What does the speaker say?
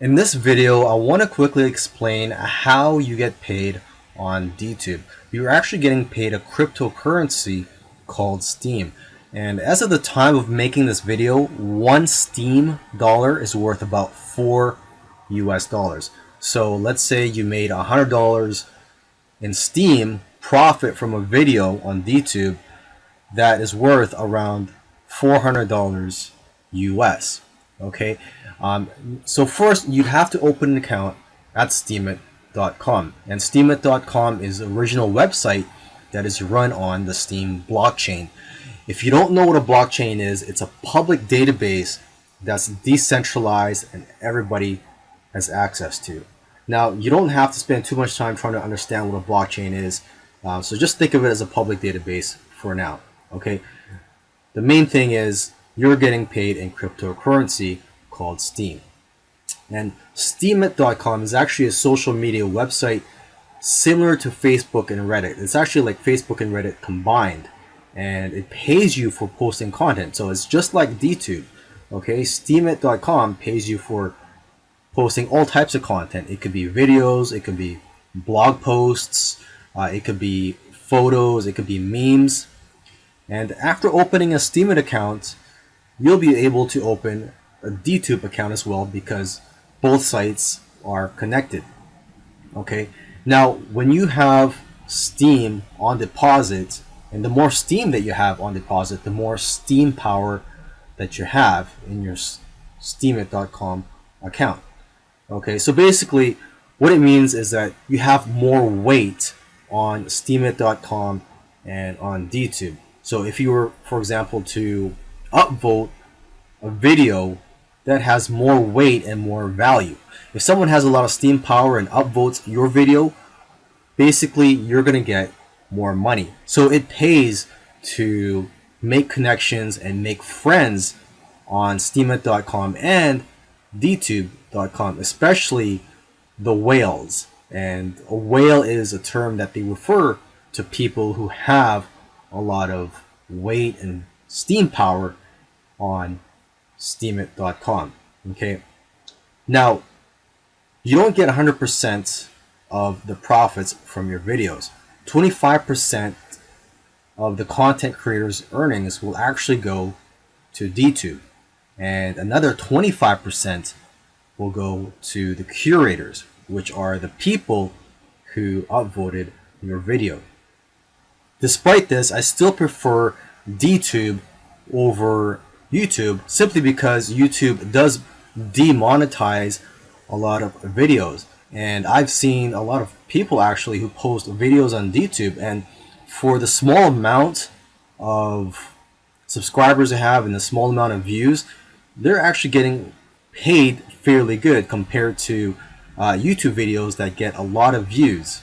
In this video, I want to quickly explain how you get paid on D.Tube. You're actually getting paid a cryptocurrency called Steem. And as of the time of making this video, one Steem dollar is worth about $4 US. So let's say you made $100 in Steem profit from a video on D.Tube that is worth around $400 US. Okay, so first you'd have to open an account at Steemit.com, and Steemit.com is the original website that is run on the Steem blockchain. If you don't know what a blockchain is, it's a public database that's decentralized and everybody has access to. Now, you don't have to spend too much time trying to understand what a blockchain is, so just think of it as a public database for now. Okay, the main thing is you're getting paid in cryptocurrency called Steem. And Steemit.com is actually a social media website similar to Facebook and Reddit. It's actually like Facebook and Reddit combined, and it pays you for posting content. So it's just like D.Tube. Okay, Steemit.com pays you for posting all types of content. It could be videos, it could be blog posts, it could be photos, it could be memes. And after opening a Steemit account, you'll be able to open a D.Tube account as well, because both sites are connected. Okay, now when you have Steem on deposit, and the more Steem that you have on deposit, the more Steem power that you have in your Steemit.com account. Okay, so basically what it means is that you have more weight on Steemit.com and on D.Tube. So if you were, for example, to upvote a video that has more weight and more value, if someone has a lot of Steem power and upvotes your video, basically you're going to get more money. So it pays to make connections and make friends on Steemit.com and D.Tube.com, especially the whales. And a whale is a term that they refer to people who have a lot of weight and Steem power on Steemit.com. Okay, now you don't get 100% of the profits from your videos. 25% of the content creator's earnings will actually go to D.Tube, and another 25% will go to the curators, which are the people who upvoted your video. Despite this, I still prefer D.Tube over YouTube, simply because YouTube does demonetize a lot of videos. And I've seen a lot of people actually who post videos on D.Tube, and for the small amount of subscribers they have and the small amount of views, they're actually getting paid fairly good compared to YouTube videos that get a lot of views.